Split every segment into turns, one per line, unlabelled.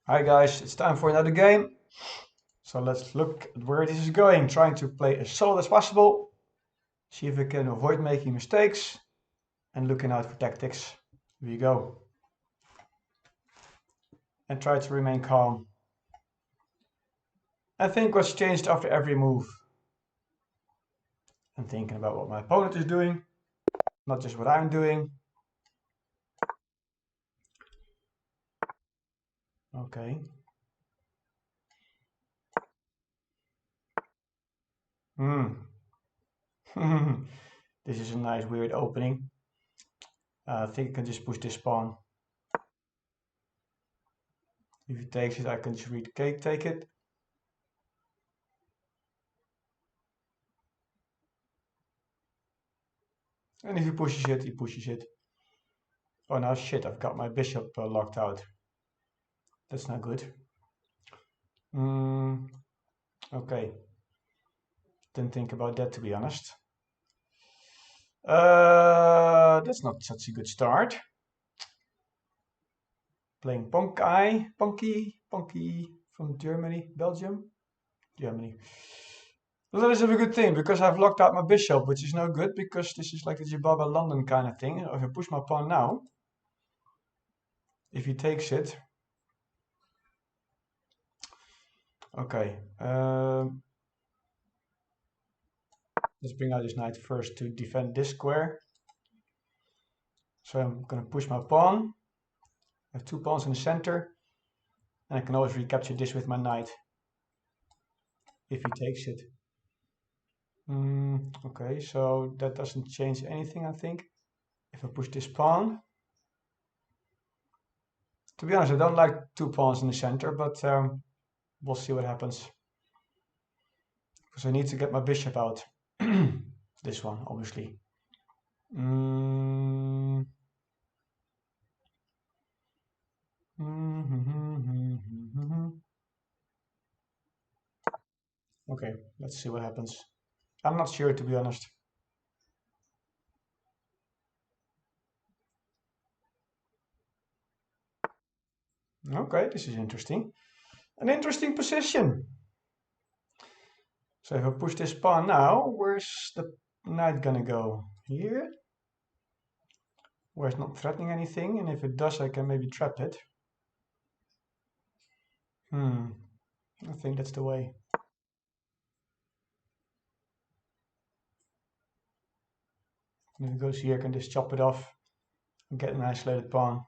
Hi guys, it's time for another game. So let's look at where this is going. Trying to play as solid as possible. See if we can avoid making mistakes. And looking out for tactics. Here we go. And try to remain calm. And think what's changed after every move. And thinking about what my opponent is doing. Not just what I'm doing. Okay. Hmm. This is a nice weird opening. I think I can just push this pawn. If he takes it, I can just take it. And if he pushes it, he pushes it. Oh, now shit, I've got my bishop locked out. That's not good. Mm, okay. Didn't think about that, to be honest. That's not such a good start. Playing Ponky from Germany, Belgium, Germany. Well, that is a good thing because I've locked out my bishop, which is no good because this is like the Jibaba London kind of thing. If I push my pawn now, if he takes it, okay. Let's bring out this knight first to defend this square. So I'm going to push my pawn. I have two pawns in the center. And I can always recapture this with my knight. If he takes it. Okay, so that doesn't change anything, I think. If I push this pawn. To be honest, I don't like two pawns in the center, but we'll see what happens. Because I need to get my bishop out. This one, obviously. Mm. Okay, let's see what happens. I'm not sure, to be honest. Okay, this is interesting. An interesting position. So if I push this pawn now, where's the knight gonna go? Here? Where it's not threatening anything, and if it does, I can maybe trap it. I think that's the way. And if it goes here, I can just chop it off and get an isolated pawn.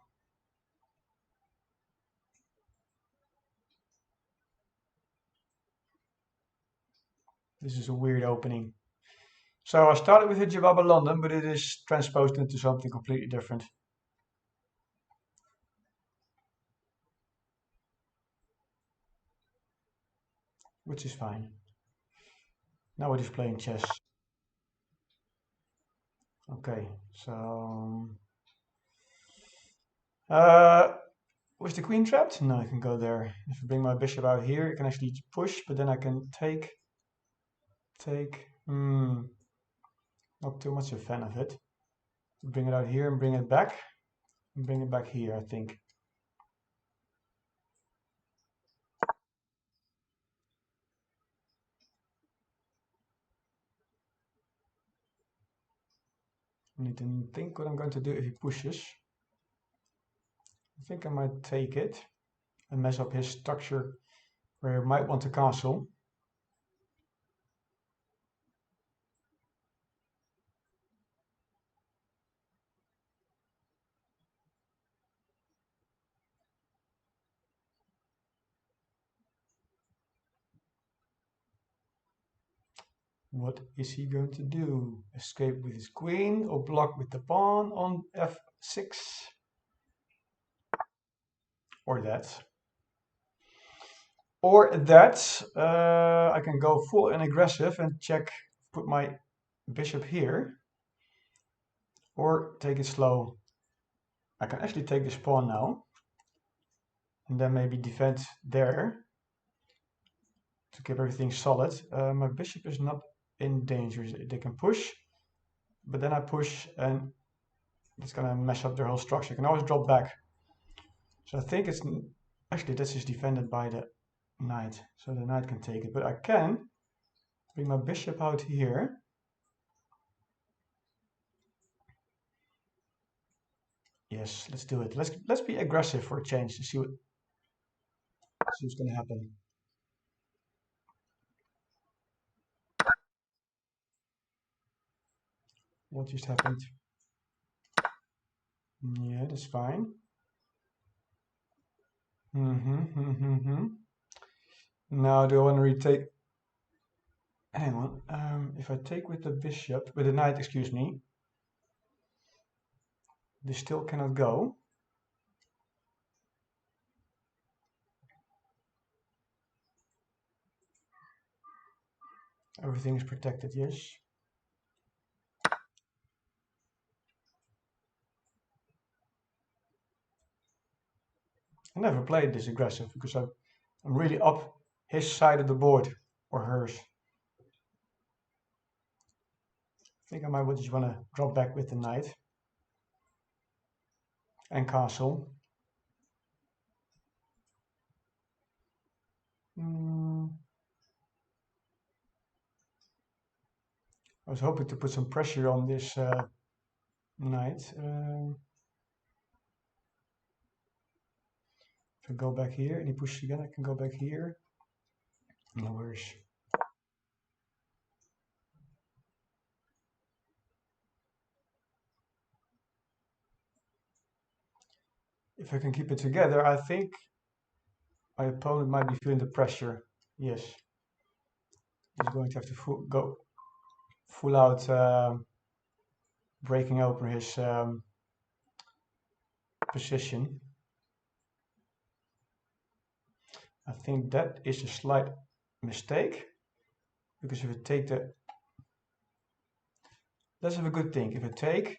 This is a weird opening. So I started with Hijababa London, but it is transposed into something completely different. Which is fine. Now we're just playing chess. Okay, so... Was the queen trapped? No, I can go there. If I bring my bishop out here, I can actually push, but then I can take. Not too much a fan of it. Bring it out here and bring it back. And bring it back here, I think. I need to think what I'm going to do if he pushes. I think I might take it and mess up his structure where he might want to castle. What is he going to do? Escape with his queen or block with the pawn on f6? Or that. Or that, I can go full and aggressive and check, put my bishop here. Or take it slow. I can actually take this pawn now. And then maybe defend there. To keep everything solid. My bishop is not in danger. They can push. But then I push and it's going to mess up their whole structure. I can always drop back. So I think it's Actually, this is defended by the knight, so the knight can take it. But I can bring my bishop out here. Yes, let's do it. Let's be aggressive for a change to see what's going to happen. What just happened? Yeah, that's fine. Now do I want to retake? Hang on. If I take with the bishop, with the knight, excuse me, this still cannot go. Everything is protected, yes. I never played this aggressive because I'm really up his side of the board, or hers. I think I might just want to drop back with the knight and castle. I was hoping to put some pressure on this knight. If I go back here and he pushes again, I can go back here. No worries. If I can keep it together, I think my opponent might be feeling the pressure. Yes. He's going to have to go full out breaking open his position. I think that is a slight mistake, because if I take the, let's have a good think. If I take,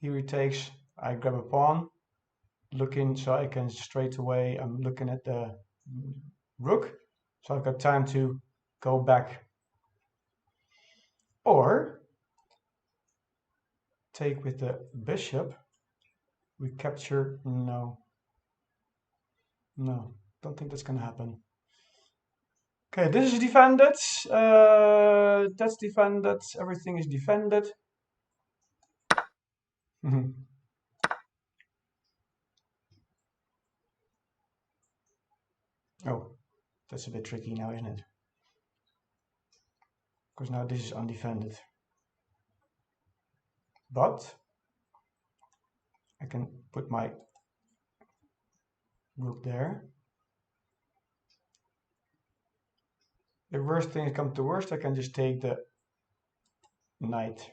he retakes, I grab a pawn, looking so I can straight away, I'm looking at the rook, so I've got time to go back. Or take with the bishop, we capture, no, don't think that's gonna happen. Okay, this is defended, that's defended, everything is defended. Oh, that's a bit tricky now, isn't it? Because now this is undefended. But I can put my rook there. The worst thing comes to worst, I can just take the knight.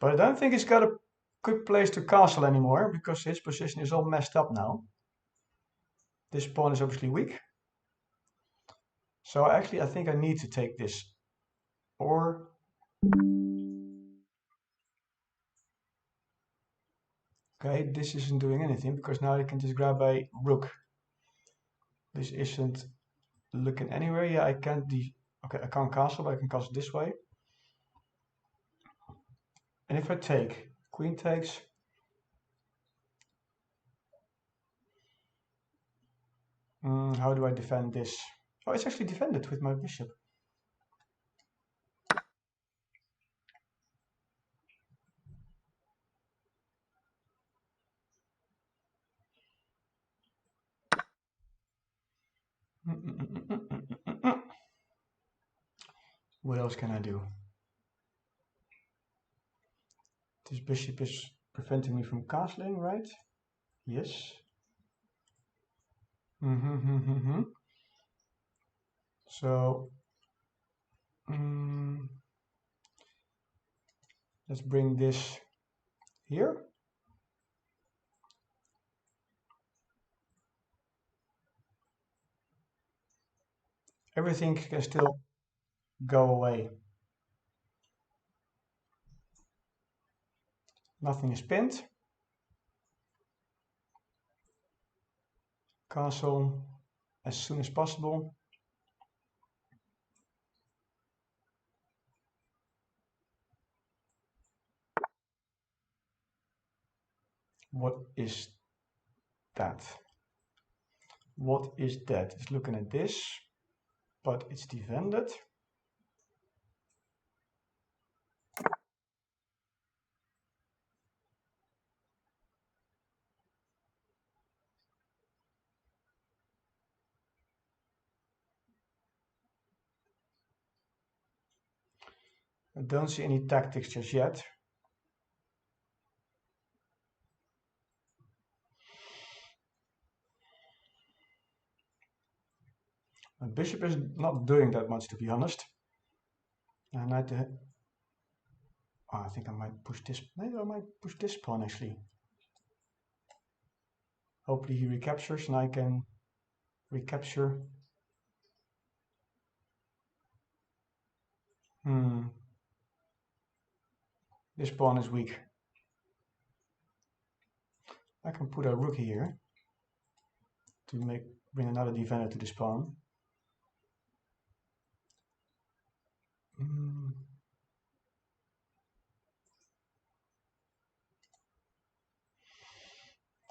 But I don't think he's got a good place to castle anymore, because his position is all messed up now. This pawn is obviously weak. So actually I think I need to take this. Or okay, this isn't doing anything, because now I can just grab a rook. This isn't looking anywhere. Yeah, I can't okay, I can't castle, but I can castle this way. And if I take, queen takes, how do I defend this? Oh, it's actually defended with my bishop. What else can I do? This bishop is preventing me from castling, right? Yes. So let's bring this here. Everything can still go away. Nothing is pinned. Castle as soon as possible. What is that? What is that? It's looking at this, but it's defended. I don't see any tactics just yet. My bishop is not doing that much, to be honest. And I think I might push this. Maybe I might push this pawn actually. Hopefully he recaptures and I can recapture. This pawn is weak. I can put a rook here to bring another defender to this pawn.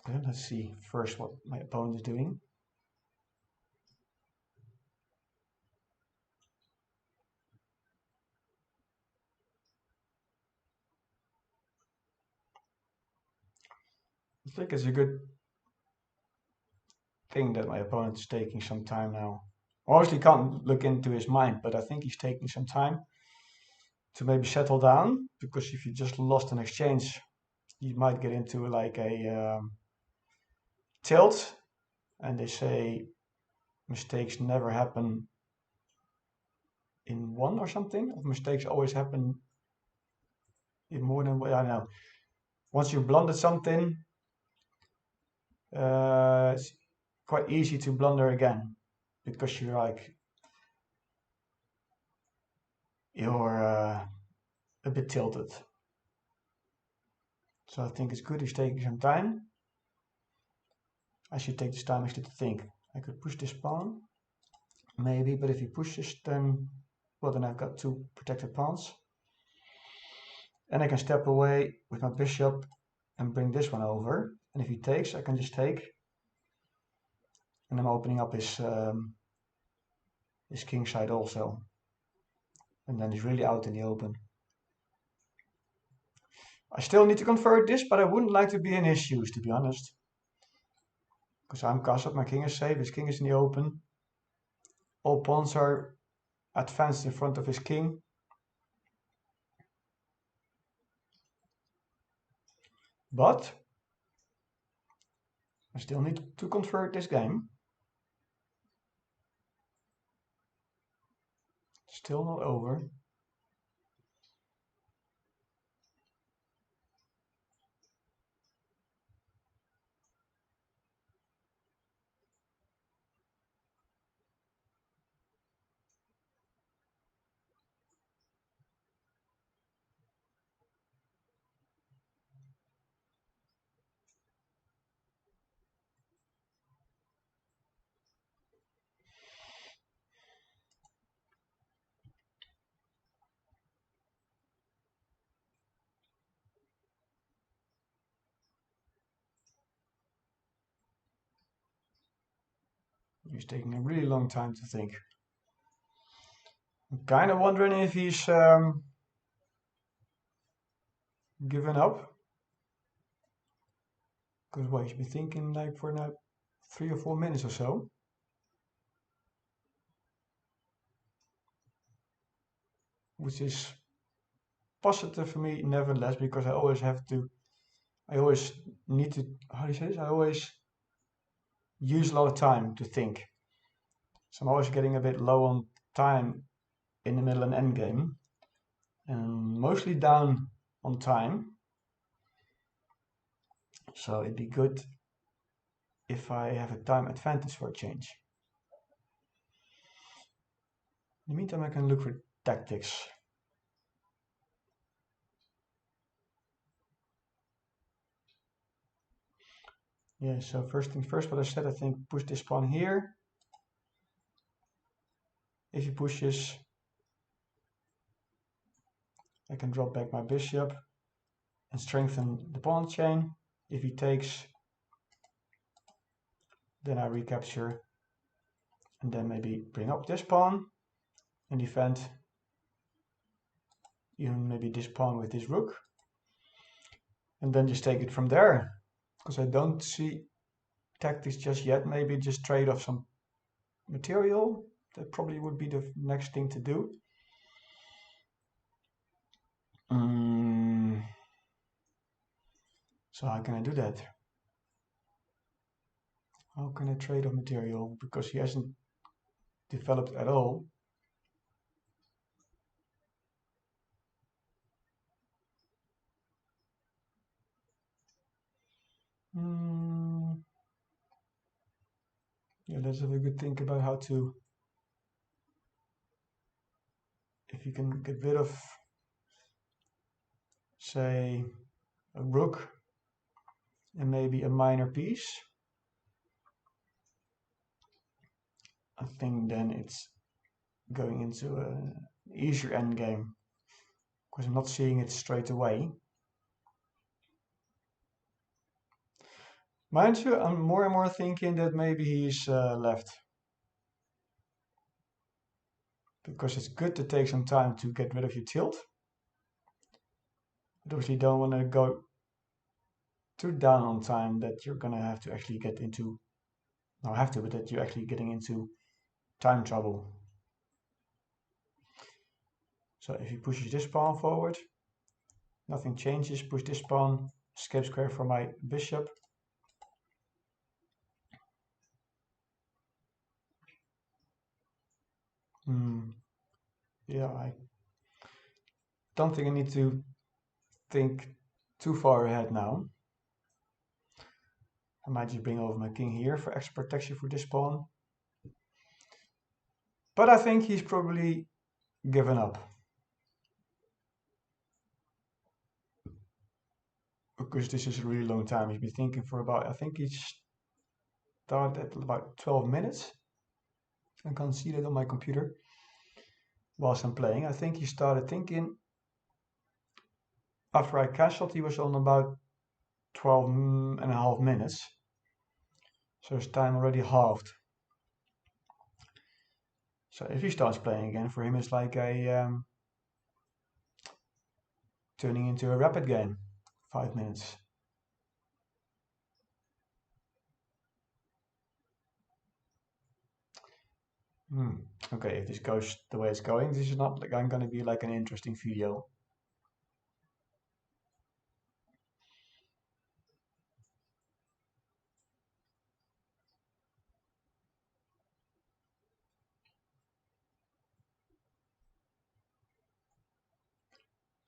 Okay, let's see first what my opponent is doing. I think it's a good thing that my opponent is taking some time now. Obviously can't look into his mind, but I think he's taking some time to maybe settle down, because if you just lost an exchange, you might get into like a tilt, and they say mistakes never happen in one or something, or mistakes always happen in more than one. I don't know. Once you blundered something, it's quite easy to blunder again, because you're a bit tilted. So I think it's good he's taking some time. I should take this time actually to think. I could push this pawn, maybe, but if he pushes, then, well, then I've got two protected pawns. And I can step away with my bishop and bring this one over. And if he takes, I can just take. And I'm opening up his king side also. And then he's really out in the open. I still need to convert this, but I wouldn't like to be in his shoes, to be honest. Because I'm castled, my king is safe, his king is in the open. All pawns are advanced in front of his king. But I still need to convert this game. Still not over. He's taking a really long time to think. I'm kind of wondering if he's given up. Because he's been thinking like for now 3 or 4 minutes or so. Which is positive for me nevertheless, because I always need to, how do you say this? I always use a lot of time to think. So I'm always getting a bit low on time in the middle and end game. And mostly down on time. So it'd be good if I have a time advantage for a change. In the meantime, I can look for tactics. Yeah, so first thing first, what I said, I think push this pawn here. If he pushes, I can drop back my bishop and strengthen the pawn chain. If he takes, then I recapture, and then maybe bring up this pawn and defend even maybe this pawn with this rook, and then just take it from there, because I don't see tactics just yet. Maybe just trade off some material. That probably would be the next thing to do. So how can I do that? How can I trade off material? Because he hasn't developed at all. Yeah, let's have a good think about how to, if you can get rid of, say, a rook and maybe a minor piece. I think then it's going into an easier endgame, because I'm not seeing it straight away. Mind you, I'm more and more thinking that maybe he's left. Because it's good to take some time to get rid of your tilt. But obviously you don't want to go too down on time that you're going to have to actually get into, not have to, but that you're actually getting into time trouble. So if he pushes this pawn forward, nothing changes. Push this pawn, escape square for my bishop. Yeah, I don't think I need to think too far ahead now. I might just bring over my king here for extra protection for this pawn. But I think he's probably given up. Because this is a really long time. He's been thinking for about, I think he started at about 12 minutes. I can't see that on my computer whilst I'm playing. I think he started thinking, after I castled, he was on about 12 and a half minutes. So his time already halved. So if he starts playing again, for him it's like a turning into a rapid game. 5 minutes. Okay, if this goes the way it's going, this is not like going to be like an interesting video.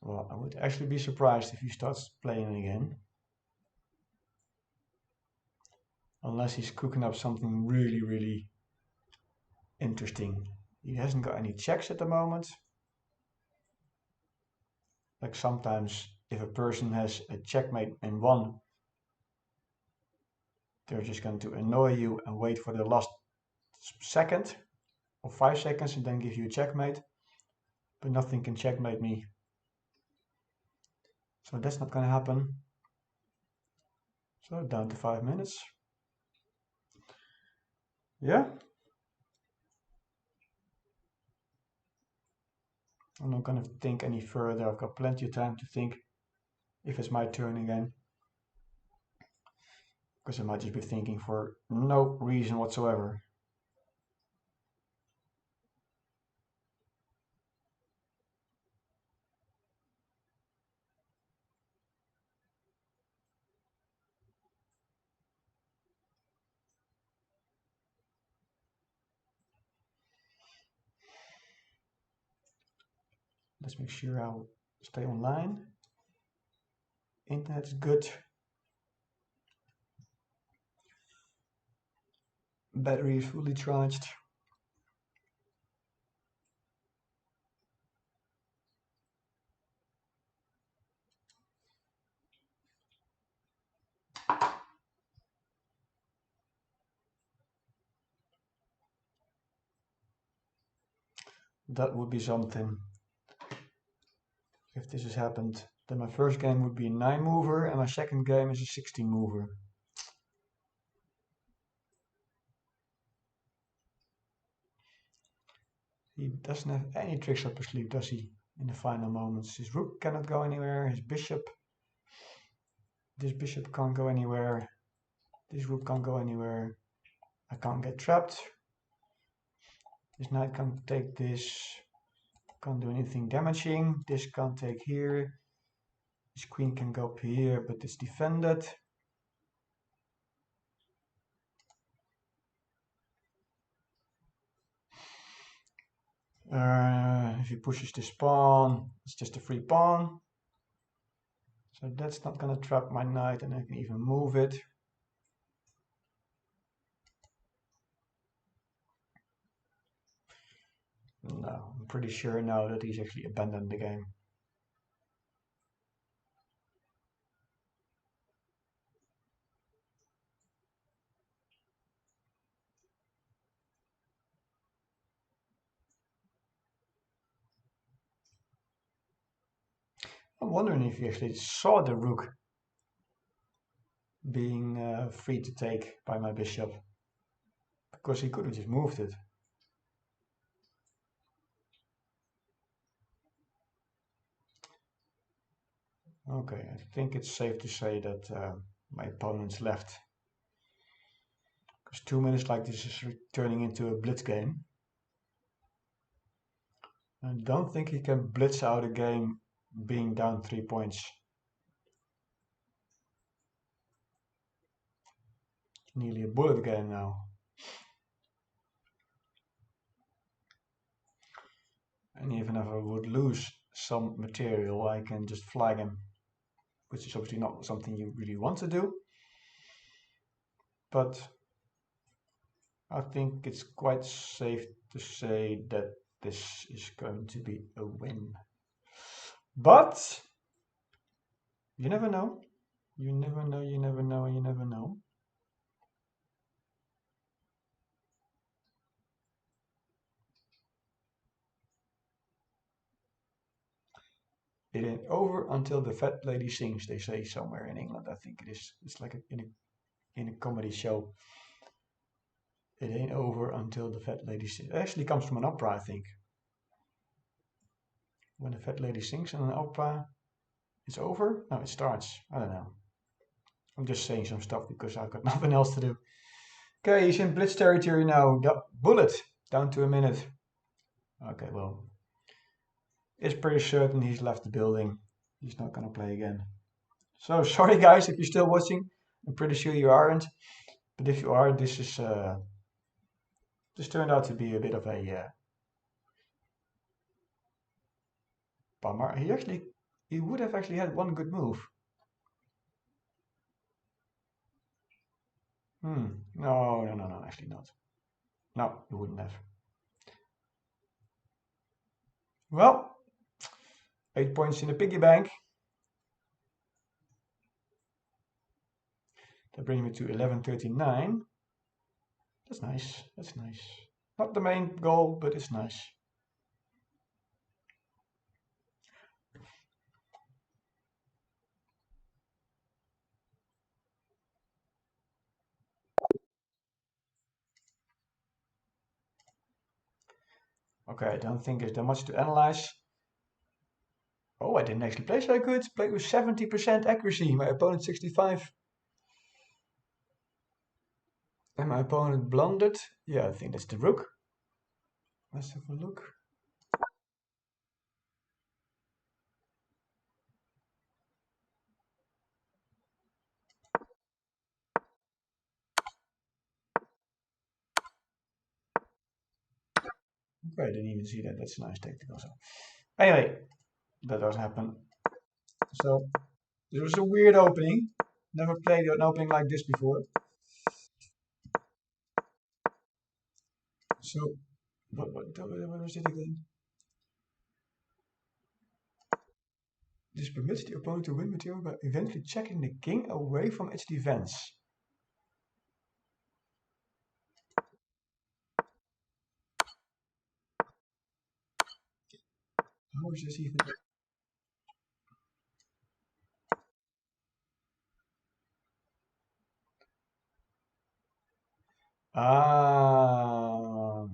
Well, I would actually be surprised if he starts playing again. Unless he's cooking up something really, really interesting. He hasn't got any checks at the moment. Like sometimes if a person has a checkmate in one, they're just going to annoy you and wait for the last second or 5 seconds and then give you a checkmate. But nothing can checkmate me. So that's not going to happen. So down to 5 minutes. Yeah. I'm not going to think any further. I've got plenty of time to think if it's my turn again. Because I might just be thinking for no reason whatsoever. Let's make sure I'll stay online. Internet's good. Battery is fully charged. That would be something if this has happened Then my first game would be a 9 mover and my second game is a 16 mover. He doesn't have any tricks up his sleeve, does he? In the final moments. His rook cannot go anywhere, his bishop. This bishop can't go anywhere. This rook can't go anywhere. I can't get trapped. This knight can't take this. Can't do anything damaging. This can't take here. This queen can go up here, but it's defended. If he pushes this pawn, it's just a free pawn. So that's not going to trap my knight, and I can even move it. No, I'm pretty sure now that he's actually abandoned the game. I'm wondering if he actually saw the rook being free to take by my bishop, because he could have just moved it. Okay, I think it's safe to say that my opponent's left. Because 2 minutes like this is turning into a blitz game. I don't think he can blitz out a game being down 3 points. Nearly a bullet game now. And even if I would lose some material, I can just flag him, which is obviously not something you really want to do. But I think it's quite safe to say that this is going to be a win. But you never know. You never know, you never know, you never know. It ain't over until the fat lady sings, they say somewhere in England. I think it is. It's like in a comedy show. It ain't over until the fat lady sings. It actually comes from an opera, I think. When the fat lady sings in an opera, it's over? No, it starts. I don't know. I'm just saying some stuff because I've got nothing else to do. Okay, he's in blitz territory now. Bullet, down to a minute. Okay, well, it's pretty certain he's left the building. He's not gonna play again. So sorry guys if you're still watching. I'm pretty sure you aren't. But if you are, this turned out to be a bit of a bummer. He would have actually had one good move. No, actually not. No, he wouldn't have. Well, 8 points in the piggy bank. That brings me to 1139. That's nice. That's nice. Not the main goal, but it's nice. Okay, I don't think there's that much to analyze. Oh, I didn't actually play so good. Played with 70% accuracy. My opponent 65. And my opponent blundered. Yeah, I think that's the rook. Let's have a look. Okay, I didn't even see that. That's a nice tactic also. Anyway, that doesn't happen. So, this was a weird opening. Never played an opening like this before. So, what was it again? This permits the opponent to win material by eventually checking the king away from its defense. How is this even? Yeah.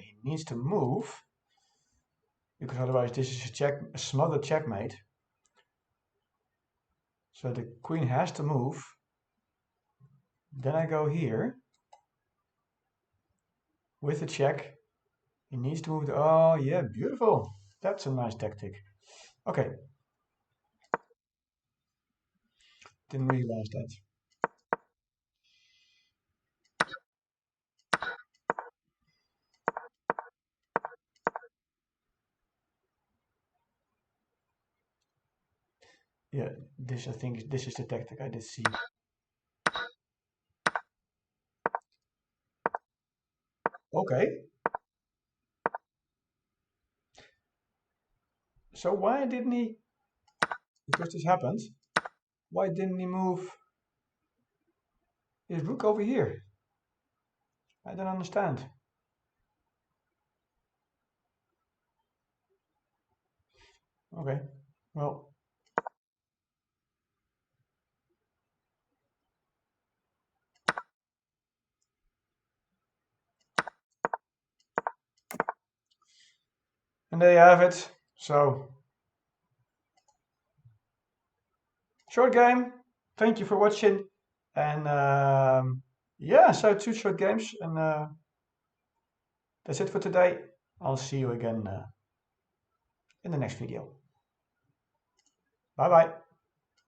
He needs to move because otherwise this is a smothered checkmate. So the queen has to move. Then I go here with the check. He needs to move. Oh yeah, beautiful. That's a nice tactic. Okay, didn't realize that. Yeah, this I think this is the tactic I did see. Okay, so why didn't he? Because this happened. Why didn't he move his rook over here? I don't understand. Okay, well, and there you have it. So, short game. Thank you for watching. And yeah, so 2 short games. And that's it for today. I'll see you again in the next video. Bye bye.